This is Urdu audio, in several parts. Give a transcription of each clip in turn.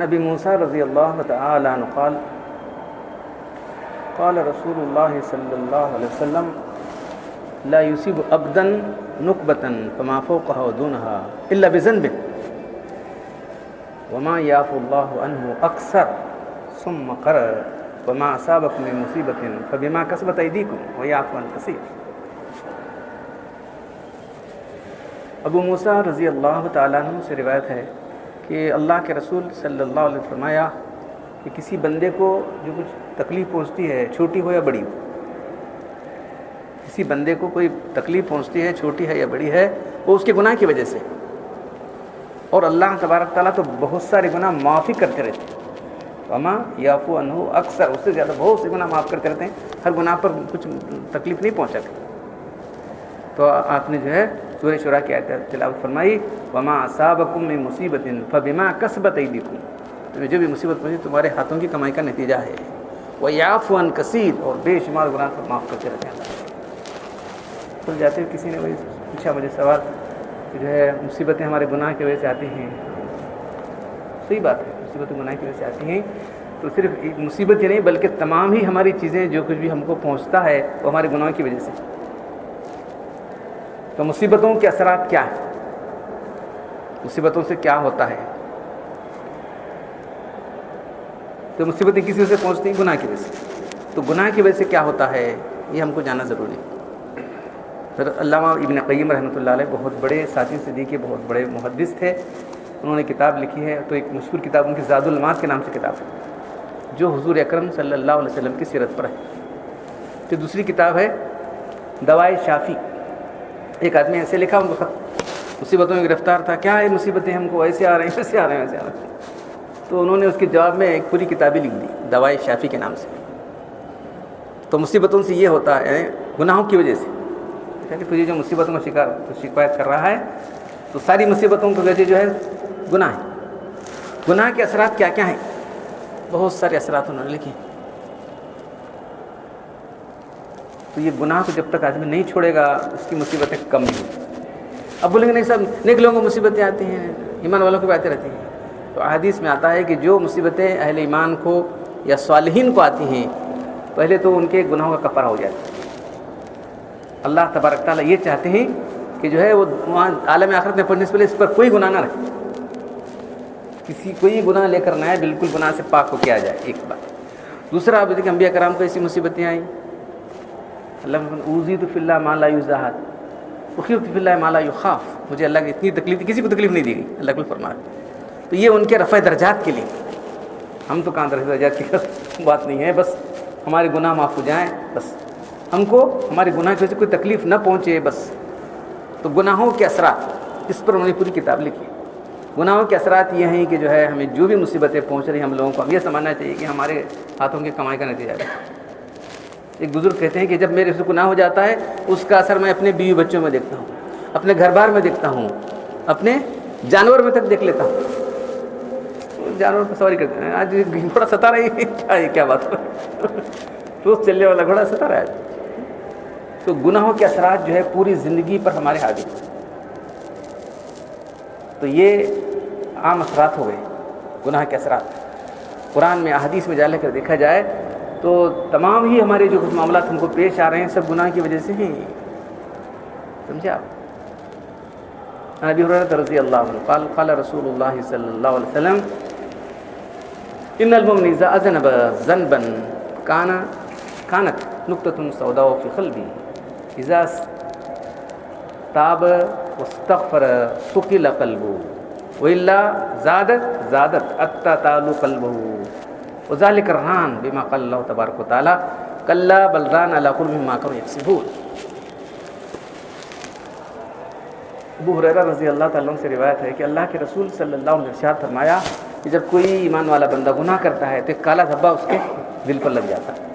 نبی موسیٰ رضی اللہ تعالی عنہ قال قال رسول اللہ صلی اللہ علیہ وسلم لا يصيب عبدا نقبة فما فوقها ودونها إلا بذنب وما يعفو الله عنه أكثر ثم قرر وما أصابكم من مصيبة فبما كسبت أيديكم ويعفو عن كثير. ابو موسیٰ رضی اللہ تعالیٰ عنہ سے روایت ہے کہ اللہ کے رسول صلی اللہ علیہ وسلم فرمایا کہ کسی بندے کو جو کچھ تکلیف پہنچتی ہے چھوٹی ہو یا بڑی ہو، کسی بندے کو کوئی تکلیف پہنچتی ہے چھوٹی ہے یا بڑی ہے، وہ اس کے گناہ کی وجہ سے، اور اللہ تبارک تعالیٰ تو بہت سارے گناہ معافی کرتے رہتے ہیں، وما یعفو عنہ اکثر، اس سے زیادہ بہت سے گناہ معاف کرتے رہتے ہیں، ہر گناہ پر کچھ تکلیف نہیں پہنچاتے. تو آپ نے جو ہے سورہ شورا کی آیت تلاوت فرمائی وما اصابکم من مصیبت فبما کسبت ایدیکم، تمہیں جو بھی مصیبت پہنچی تمہارے ہاتھوں کی کمائی کا نتیجہ ہے. ویعفو عن کثیر، اور بے شمار گناہ کو معاف کرتے رہتے ہیں. کھل جاتے ہیں. کسی نے وہی پوچھا مجھے سوال کہ جو ہے مصیبتیں ہمارے گناہ کی وجہ سے آتی ہیں. صحیح بات ہے، مصیبتیں گناہ کی وجہ سے آتی ہیں، تو صرف ایک مصیبت ہی نہیں بلکہ تمام ہی ہماری چیزیں جو کچھ بھی ہم کو پہنچتا ہے وہ ہمارے گناہ کی وجہ سے. تو مصیبتوں کے اثرات کیا ہیں؟ مصیبتوں سے کیا ہوتا ہے؟ تو مصیبتیں کسی وجہ سے پہنچتی ہیں؟ گناہ کی وجہ سے. تو گناہ کی وجہ سے کیا ہوتا ہے یہ ہم کو جاننا ضروری ہے. پھر علامہ ابن قیم رحمۃ اللہ علیہ بہت بڑے ساتھی صدیقی بہت بڑے محدث تھے، انہوں نے کتاب لکھی ہے. تو ایک مشہور کتاب ان کی زاد المعاد کے نام سے کتاب ہے جو حضور اکرم صلی اللہ علیہ وسلم کی سیرت پر ہے. پھر دوسری کتاب ہے دوائے شافی. ایک آدمی ایسے لکھا ان کو خط، مصیبتوں میں گرفتار تھا، کیا ہے مصیبتیں ہم کو ایسے آ رہے ہیں ویسے آ رہے ہیں ویسے آ رہے ہیں. تو انہوں نے اس کے جواب میں ایک پوری کتابی لکھ دی دوائے شافی کے نام سے. تو مصیبتوں سے یہ ہوتا ہے گناہوں کی وجہ سے کہ تجھے جو مصیبتوں کا شکایت کر رہا ہے تو ساری مصیبتوں کی وجہ جو ہے گناہ ہے. گناہ کے اثرات کیا کیا ہیں؟ بہت سارے اثرات انہوں نے لکھے. تو یہ گناہ کو جب تک آدمی نہیں چھوڑے گا اس کی مصیبتیں کم نہیں ہوتی. اب بولیں گے نہیں سب نیک لوگوں کو مصیبتیں آتی ہیں، ایمان والوں کو بھی آتی رہتی ہیں. تو احادیث میں آتا ہے کہ جو مصیبتیں اہل ایمان کو یا صالحین کو آتی ہیں پہلے تو ان کے گناہوں کا کفارہ ہو جاتا ہے. اللہ تبارک تعالیٰ یہ چاہتے ہیں کہ جو ہے وہ وہاں عالم آخرت میں پڑھنے سے پہلے اس پر کوئی گناہ نہ رکھے، کسی کوئی گناہ لے کر نہ آئے، بالکل گناہ سے پاک ہو کے آ جائے. ایک بات. دوسرا آپ دیکھیں انبیاء کرام کو ایسی مصیبتیں آئیں، اللہ اوذیت فی اللہ ما لا یزاحد اخفت فی اللہ ما لا یخاف، مجھے اللہ کی اتنی تکلیف تھی، کسی کو تکلیف نہیں دی گئی، اللہ کو فرمایا. تو یہ ان کے رفع درجات کے لیے. ہم تو کہاں رفع درجات کی بات نہیں ہے، بس ہمارے گناہ معاف ہو جائیں، بس ہم کو ہمارے گناہ کی وجہ سے کوئی تکلیف نہ پہنچے بس. تو گناہوں کے اثرات اس پر انہوں نے پوری کتاب لکھی. گناہوں کے اثرات یہ ہیں کہ جو ہے ہمیں جو بھی مصیبتیں پہنچ رہی ہیں ہم لوگوں کو ہم یہ سمجھنا چاہیے کہ ہمارے ہاتھوں کی کمائی کا نتیجہ ہے. ایک بزرگ کہتے ہیں کہ جب میرے سے گناہ ہو جاتا ہے اس کا اثر میں اپنے بیوی بچوں میں دیکھتا ہوں، اپنے گھر بار میں دیکھتا ہوں، اپنے جانور میں تک دیکھ لیتا ہوں. جانور پر سواری کرتے ہیں، آج گھوڑا ستا رہی ہے، کیا بات روز چلنے والا گھوڑا ستا رہا ہے. تو گناہوں کے اثرات جو ہے پوری زندگی پر ہمارے حاوی. تو یہ عام اثرات ہو گئے گناہ کے اثرات. قرآن میں احادیث میں جا لے کر دیکھا جائے تو تمام ہی ہمارے جو کچھ معاملات ہم کو پیش آ رہے ہیں سب گناہ کی وجہ سے ہی. سمجھے آپ؟ ابی ہریرہ رضی اللہ عنہ قال قال رسول اللہ صلی اللہ علیہ وسلم ان المؤمن اذا اذنب ذنبا كانت نقطة سوداء في قلبه اذا تاب واستغفر ثقل قلبه والا زادت حتى تعلو قلبه وذلك الرهان بما قال الله تبارك وتعالى كلا بل ران على قلوبهم ما كانوا يكسبون. ابو ہریرہ رضی اللہ تعالیٰ عنہ سے روایت ہے کہ اللہ کے رسول صلی اللہ علیہ وسلم نے ارشاد فرمایا کہ جب کوئی ایمان والا بندہ گناہ کرتا ہے تو ایک کالا دھبا اس کے دل پر لگ جاتا ہے.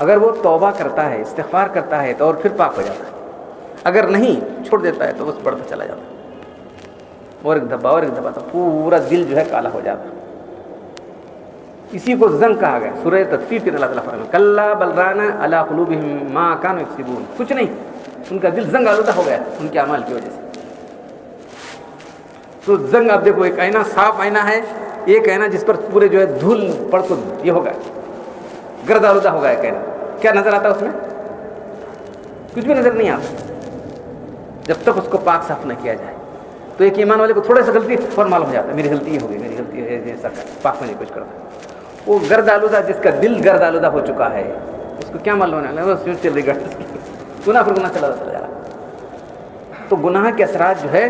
اگر وہ توبہ کرتا ہے، استغفار کرتا ہے تو اور پھر پاک ہو جاتا ہے. اگر نہیں چھوڑ دیتا ہے تو بس بڑھتا چلا جاتا ہے، اور ایک دھبا تو پورا دل جو ہے کالا ہو جاتا ہے. اسی کو زنگ کہا گیا. سورہ تطفیف کے اللہ تعالیٰ فرماتے ہیں کلا بل ران علی قلوبہم ما کانوا یکسبون. کچھ نہیں، ان کا دل زنگ آلودہ ہو گیا ان کے اعمال کی وجہ سے. تو زنگ آپ دیکھو، ایک آئینہ صاف آئینہ ہے، ایک آئینہ جس پر پورے جو ہے دھول پڑ کو یہ ہوگا، گرد آلودہ ہوگا ایک آئینہ، کیا نظر آتا ہے اس میں؟ کچھ بھی نظر نہیں آتا جب تک اس کو پاک صاف نہ کیا جائے. تو ایک ایمان والے کو تھوڑا سا غلطی اور معلوم ہو جاتا ہے، میری غلطی یہ ہو گئی، میری غلطی ہے، ایسا پاک ہونے کی کوشش کرتا ہے. وہ گرد آلودہ، جس کا دل گرد آلودہ ہو چکا ہے، اس کو کیا معلوم ہونے لگا، وہ چل رہی گناہ پر گناہ چلا جا رہا. تو گناہ کے اثرات جو ہے،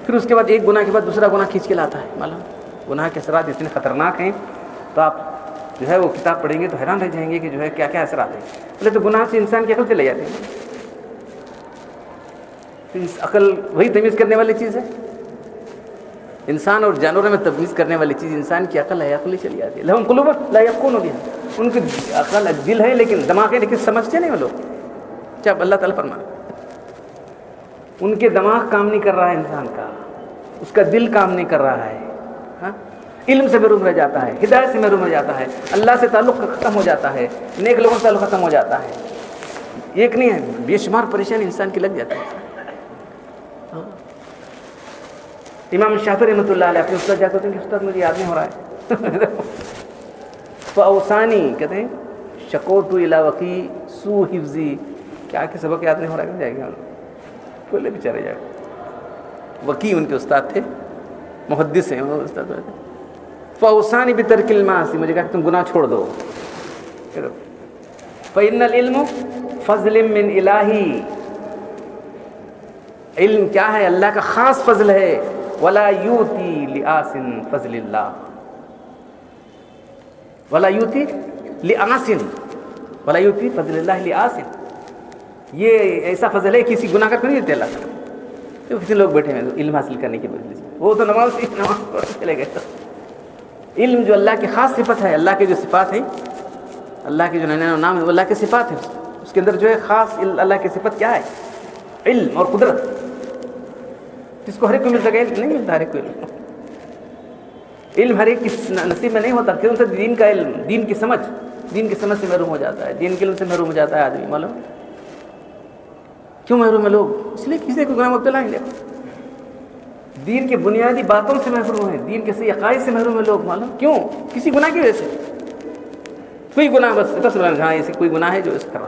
پھر اس کے بعد ایک گناہ کے بعد دوسرا گناہ کھینچ کے لاتا ہے. معلوم گناہ کے اثرات اتنے خطرناک ہیں، تو آپ جو ہے وہ کتاب پڑھیں گے تو حیران رہ جائیں گے کہ جو ہے کیا کیا اثرات ہیں. پہلے تو گناہ سے انسان کی عقل چلے جاتے ہیں. عقل وہی تمیز کرنے والی چیز ہے. انسان اور جانوروں میں تمیز کرنے والی چیز انسان کی عقل ہے، عقل ہی چلی جاتی ہے. لہم قلوب لا یفقہون بہا، ان کی عقل دل ہے لیکن دماغ ہے لیکن سمجھتے نہیں وہ لوگ. جب اللہ تعالیٰ فرمانا ان کے دماغ کام نہیں کر رہا ہے، انسان کا اس کا دل کام نہیں کر رہا ہے. ہاں، علم سے محروم رہ جاتا ہے، ہدایت سے محروم رہ جاتا ہے، اللہ سے تعلق ختم ہو جاتا ہے، نیک لوگوں سے تعلق ختم ہو جاتا ہے. ایک نہیں ہے، بے شمار پریشانی انسان کی لگ جاتی ہے. امام شافعی رحمۃ اللہ علیہ اپنے استاد جاتے ہیں کہ استاد مجھے یاد نہیں ہو رہا ہے. فاوصانی کہتے ہیں شکوت الی وکی سو حفظی، کیا کہ سبق یاد نہیں ہو رہا ہے، جائے گا بولے بیچارے جائے. وکی ان کے استاد تھے، محدث ہیں وہ استاد. فاوصانی بترک المعاصی، مجھے کہا کہ تم گناہ چھوڑ دو. فإن العلم فضل من الہی، علم کیا ہے؟ اللہ کا خاص فضل ہے. ولا یوتی لآس فضل اللہ، ولا یوتی لآس، ولا یوتی فضل اللہ لآس. یہ ایسا فضل ہے کسی گناہ کا نہیں دیتے اللہ تعالیٰ. تو کسی لوگ بیٹھے ہیں علم حاصل کرنے کی وجہ سے، وہ تو نماز پڑھ چلے گئے. علم جو اللہ کی خاص صفت ہے، اللہ کے جو صفات ہیں، اللہ کے جو نام ہے وہ اللہ کے صفات ہیں. اس کے اندر جو ہے خاص اللہ کی صفت کیا ہے؟ علم اور قدرت. جس کو ہر ایک کو مل سکے نہیں ملتا، ہر ایک کو علم ہر ایک کی نصیب میں نہیں ہوتا. کیوں سے دین کا علم، دین کی سمجھ سے محروم ہو جاتا ہے، دین کے علم سے محروم ہو جاتا ہے آدمی. معلوم کیوں محروم ہے لوگ؟ اس لیے کسی کو گناہ مبتلا نہیں لے، دین کے بنیادی باتوں سے محروم ہیں، دین کے صحیح عقائد سے محروم ہیں لوگ. معلوم کیوں؟ کسی گناہ کی وجہ سے. کوئی گناہ بس ہاں ایسی کوئی گناہ ہے جو اس طرح.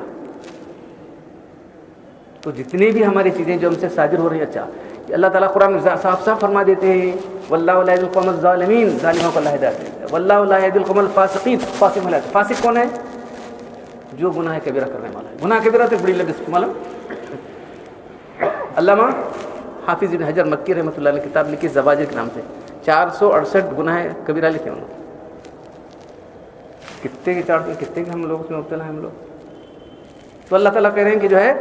تو جتنی بھی ہماری چیزیں جو ہم سے صادر ہو رہی ہیں، اچھا اللہ تعالیٰ قرآن میں صاف صاف فرما دیتے ہیں واللہ لا یہدی القوم الظالمین، ظالموں کو اللہ ہدایت دیتا ہے. واللہ لا یہدی القوم الفاسقین، فاسق ملائک. فاسق کون ہے؟ جو گناہ کبیرہ کرنے والا ہے. گناہ کبیرہ تو بڑی لگس معلوم. علامہ حافظ ابن حجر مکی رحمۃ اللہ علیہ کتاب لکھی زواجر کے نام سے، 468 گناہ کبیرہ لکھے انہوں نے. کتنے کے ہم لوگ اس میں مبتلا ہیں ہم لوگ. تو اللہ تعالیٰ کہہ رہے ہیں کہ جو ہے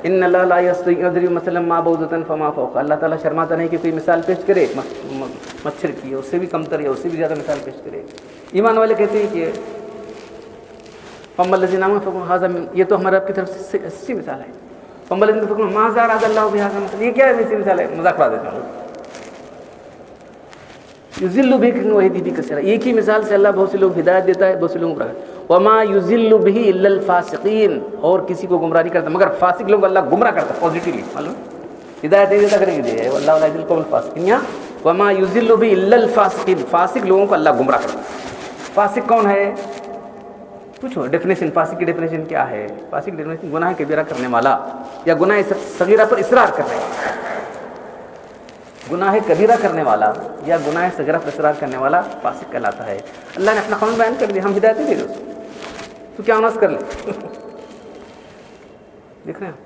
ان اللہ لا یضرب مثلا ما بعوضۃ فما فوق، اللہ تعالیٰ شرماتا نہیں کہ کوئی مثال پیش کرے مچھر کی، اس سے بھی کمتر ہے، اس سے بھی زیادہ مثال پیش کرے. ایمان والے کہتے ہیں کہ فَأَمَّا الَّذِينَ آمَنُوا فَهُمْ، یہ تو ہمارے آپ کی طرف سے اچھی مثال ہے. فَأَمَّا الَّذِينَ فَقُولُوا مَاذَا أَرَادَ اللَّهُ بِهَذَا مَثَلًا، یہ کیا ہے ایسی مثال ہے، مذاق اڑا دیتے ہیں. یضل بہ ویہدی بہ کثیرا، ایک ہی مثال سے اللہ بہت سے لوگ ہدایت دیتا ہے، بہت سے لوگوں کو گمراہ. وما یضل بہ الا الفاسقین، اور کسی کو گمراہ نہیں کرتا مگر فاسق لوگ اللہ گمراہ کرتا پازیٹیولی. معلوم ہدایت نہیں دیتا کرے گی واللہ لا یہدی القوم الفاسقین. وما یضل بہ الا الفاسقین، فاسق لوگوں کو اللہ گمراہ کرتا. فاسق کون ہے؟ پوچھو ڈیفینیشن، فاسق کی ڈیفینیشن کیا ہے؟ فاسق کی ڈیفینیشن گناہ کبیرہ کرنے والا یا گناہ صغیرہ پر اصرار کر رہے ہیں. گناہ کبیرہ کرنے والا یا گناہ صغیرہ پر اصرار کرنے والا فاسق کہلاتا ہے. اللہ نے اپنا قانون بیان کر دیا، ہم ہدایت نہیں دے رہے تو کیا ناس کر لیں. دیکھ رہے ہیں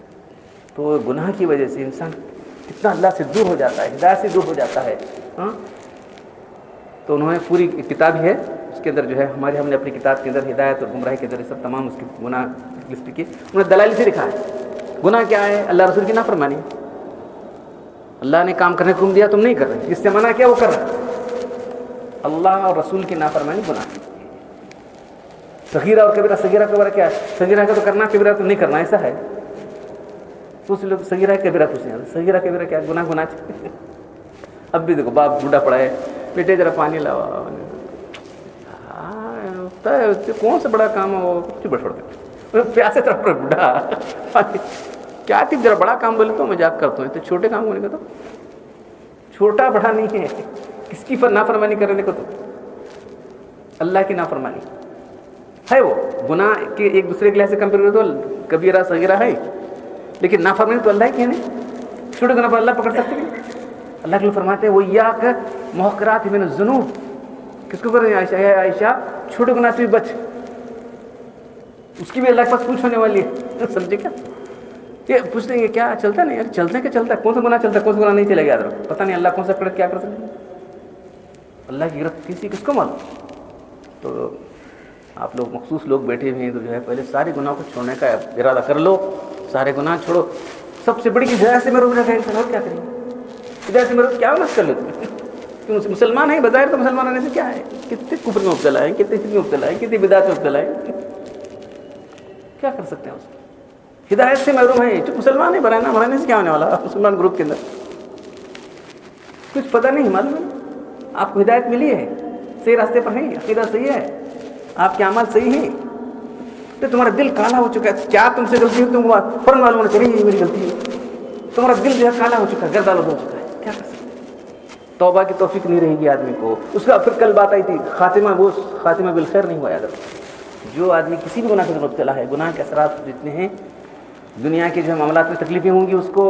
تو گناہ کی وجہ سے انسان کتنا اللہ سے دور ہو جاتا ہے، ہدایت سے دور ہو جاتا ہے. ہاں تو انہوں نے پوری کتاب ہی ہے اس کے اندر جو ہے ہم نے اپنی کتاب کے اندر ہدایت اور گمراہی کے اندر سب تمام اس کی گناہ لسٹ کی. انہوں نے دلائل سے لکھا ہے. گناہ کیا ہے؟ اللہ رسول کی نافرمانی. اللہ نے کام کرنے کو حکم دیا تم نہیں کر رہے، جس سے منع کیا وہ کر رہے. اللہ اور رسول کی نافرمانی گناہ. صغیرہ اور کبیرہ، صغیرہ کبیرہ کیا ہے؟ صغیرہ کا تو کرنا، کبیرہ تو نہیں کرنا، ایسا ہے. تو اس لوگ صغیرہ کبیرہ کچھ نہیں. صغیرہ کبیرہ کیا ہے؟ گناہ. اب بھی دیکھو باپ بوڑھا پڑا ہے، بیٹے ذرا پانی لاؤ، کون سا بڑا کام ہے وہ کچھ بڑھ چھوڑتے پیاسے طرف پر بوڑھا کیا تھی ذرا بڑا کام بولے تو مذاق کرتا ہوں، تو چھوٹے کام کو نہیں کرتا. چھوٹا بڑا نہیں ہے. کس کی نافرمانی کر رہے دیکھو تو اللہ کی نافرمانی ہے. وہ گناہ کے ایک دوسرے کے لحاظ سے کمپیئر کرو تو کبیرہ صغیرہ ہے, لیکن نافرمانی تو اللہ کی ہے نہیں. چھوٹے گناہ پر اللہ پکڑ سکتے ہیں. اللہ کے فرماتے ہیں وہ یا کر محقرات من الذنوب, کس کو کریں عائشہ چھوٹے گناہ سے بھی بچ, اس کی بھی اللہ کے پاس پوچھ ہونے والی ہے. سمجھے کیا؟ یہ پوچھ لیں گے کیا چلتا نہیں یار, چلتے کیا چلتا ہے, کون سا گناہ چلتا ہے, کون سا گناہ نہیں چلے گا, یاد رکھو پتہ نہیں اللہ کون سا پکڑ کیا کر سکتے ہیں. اللہ کی گرفت کس کو معلوم. تو آپ لوگ مخصوص لوگ بیٹھے ہوئے ہیں تو جو ہے پہلے سارے گناہ کو چھوڑنے کا ارادہ کر لو. سارے گناہ چھوڑو. سب سے بڑی ہدایت سے محروم رہے گا, اور کیا کریں گے. ہدایت سے محروم کیا مت کر لو تم مسلمان ہیں بظاہر, تو مسلمان ہونے سے کیا ہے, کتنے کفر میں مبتلا ہیں, کتنے شرک میں مبتلا ہیں, کتنی بدعت میں مبتلا ہیں, کیا کر سکتے ہیں اس کو. ہدایت سے محروم ہے. جو مسلمان ہے بنانا بنانے سے کیا ہونے والا, مسلمان گروپ کے اندر کچھ پتہ نہیں معلوم ہے. آپ کو ہدایت ملی ہے, صحیح راستے پر ہیں, عقیدہ صحیح ہے, آپ کے اعمال صحیح ہیں, تو تمہارا دل کالا ہو چکا ہے. کیا تم سے غلطی ہو تم فوراً معلوم ہونا چاہیے یہ میری غلطی ہے. تمہارا دل جو ہے کالا ہو چکا ہے, گردالود ہو چکا ہے. کیا کر سکتے ہیں. توبہ کی توفیق نہیں رہے گی آدمی کو. اس کا پھر کل بات آئی تھی خاتمہ, وہ خاتمہ بالخیر نہیں ہوا. یاد رکھو جو آدمی کسی بھی گناہ کے اندر مبتلا ہے, گناہ کے اثرات جتنے ہیں, دنیا کے جو ہے معاملات میں تکلیفیں ہوں گی اس کو,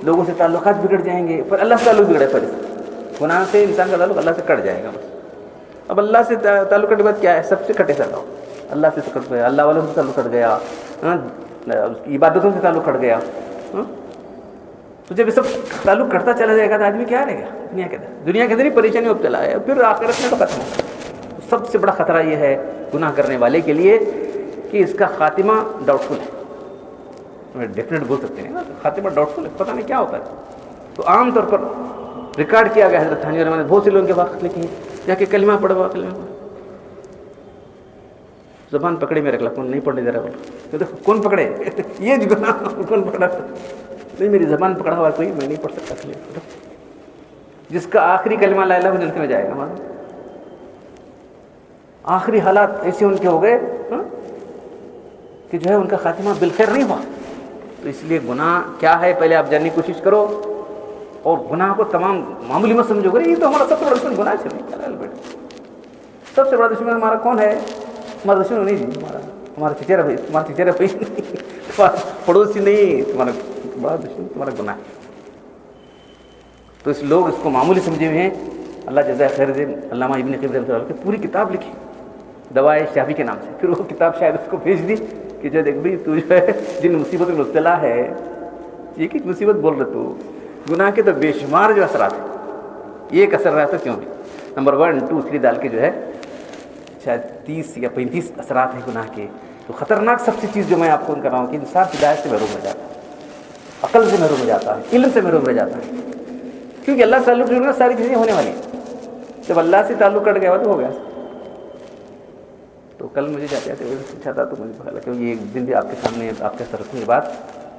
لوگوں سے تعلقات بگڑ جائیں گے. پر اللہ سے تعلق بگڑے, پر گناہ سے انسان کا تعلق اللہ سے کٹ جائے گا. اب اللہ سے تعلق کٹنے کے بعد کیا ہے, سب سے کٹے سکتا ہو. اللہ سے کٹ گیا, اللہ والوں سے تعلق کٹ گیا, عبادتوں سے تعلق کٹ گیا. تو جب یہ سب تعلق کٹتا چلا جائے گا تو آدمی کیا رہے گا دنیا کے اندر. دنیا کے اندر ہی پریشانی مبتلا ہے, پھر آخرت میں تو ختم ہوگا. سب سے بڑا خطرہ یہ ہے گناہ کرنے والے کے لیے کہ اس کا خاتمہ ڈاؤٹ فل ہے. ڈیفینیٹ بول سکتے ہیں خاتمہ ڈاؤٹ فل ہے, پتہ نہیں کیا ہوتا ہے. تو عام طور پر ریکارڈ کیا گیا حضرت تھانوی رحمۃ اللہ نے بہت سے لوگوں کے وقت لکھی جا کے کلمہ پڑھو, کلمہ پڑھو, زبان پکڑے میں رکھ لا, کون نہیں پڑھنے دے رہا بولو. دیکھو کون پکڑے, یہ جو گناہ کون پکڑا, نہیں میری زبان پکڑا ہوا کوئی, میں نہیں پڑھ سکتا. جس کا آخری کلمہ لا الہ الا اللہ جنت میں جائے گا. آخری حالات ایسے ان کے ہو گئے کہ جو ہے ان کا خاتمہ بالخیر نہیں ہوا. تو اس لیے گناہ کیا ہے پہلے آپ جاننے کی کوشش کرو, اور گناہ کو تمام معمولی مت سمجھو گے. یہ تو ہمارا سب سے بڑا دشمن گناہ ہے. سب سے بڑا دشمن ہمارا کون ہے, ہمارا دشمن نہیں جی, ہمارا چچیرا بھائی, تمہارا چچیرا بھائی نہیں, پڑوسی نہیں, تمہارا بڑا دشمن تمہارا گناہ ہے. تو اس لوگ اس کو معمولی سمجھے ہوئے ہیں. اللہ جزائے خیر دے. علامہ ابن قیم رحمۃ اللہ کی پوری کتاب لکھی دوائے شافی کے نام سے. پھر وہ کتاب شاید اس کو بھیج دی کہ جو دیکھ بھائی تو جو ہے جن مصیبت میں مبتلا ہے, یہ کچھ مصیبت بول رہے تو گناہ کے تو بے شمار جو اثرات ہیں. ایک اثر رہا تو کیوں بھی نمبر 1 2 3 ڈال کے جو ہے شاید 30 یا 35 اثرات ہیں گناہ کے. تو خطرناک سب سے چیز جو میں آپ کو کر رہا ہوں کہ انسان ہدایت سے محروم رہ جاتا ہے, عقل سے محروم رہ جاتا ہے, علم سے محروم رہ جاتا ہے. کیونکہ اللہ سے تعلق جڑنے میں ساری چیزیں ہونے والی ہیں. جب اللہ سے تعلق کٹ گیا تو ہو گیا. تو کل مجھے جاتے جاتے پوچھا تھا تو مجھے پتا لگا کہ یہ ایک دن بھی آپ کے سامنے آپ کے سر رکھوں یہ بات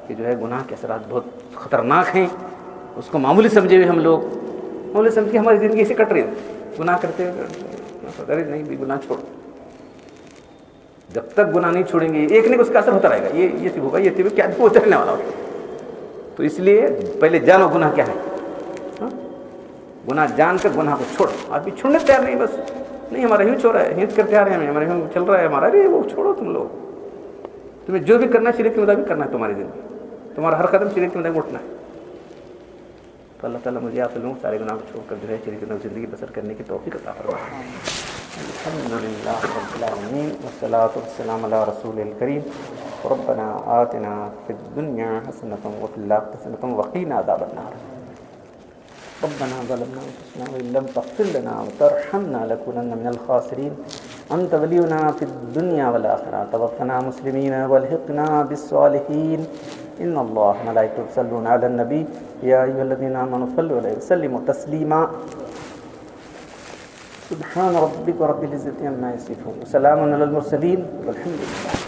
کہ جو ہے گناہ کے اثرات بہت خطرناک ہیں. اس کو معمولی سمجھے ہوئے ہم لوگ, معمولی سمجھ کے ہماری زندگی سے کٹ رہی ہے. گناہ کرتے ہوئے نہیں بھی گناہ چھوڑو. جب تک گناہ نہیں چھوڑیں گے ایک نہیں اس کا اثر ہوتا رہے گا. یہ چیز ہوگا, یہ چیز کیا ہوتا رہنے والا ہوگا. تو اس لیے پہلے جانو گناہ کیا ہے. گناہ جان کر گناہ کو چھوڑو. آدمی چھوڑنے تیار نہیں, بس نہیں ہمارا یوں چھوڑ رہا ہے, ہنس کر تیار ہے, ہمارے یوں چل رہا ہے ہمارا, ارے وہ چھوڑو تم لوگ. تمہیں جو بھی کرنا ہے شریعت کے مطابق کرنا ہے. تمہاری زندگی تمہارا ہر قدم شریعت کے مطابق اٹھنا ہے. تو اللہ تعالیٰ مجھے آپ لوگوں سارے گناہ کو چھوڑ کر جو ہے شریعت کے مطابق زندگی بسر کرنے کی توفیق عطا فرمائے. الحمدللہ رب العالمین والصلاۃ والسلام علی رسول الکریم. ربنا آتنا فی الدنیا حسنۃ وفی الآخرۃ حسنۃ وقنا عذاب النار. ربنا ظلمنا انفسنا وان لم تغفر لنا وترحمنا لنكونن من الخاسرين. انت ولينا في الدنيا والاخره توفنا مسلمين والحقنا بالصالحين. ان الله وملائكته يصلون على النبي يا ايها الذين امنوا صلوا عليه وسلموا تسليما. سبحان ربك رب العزة عما يصفون وسلام على المرسلين والحمد لله.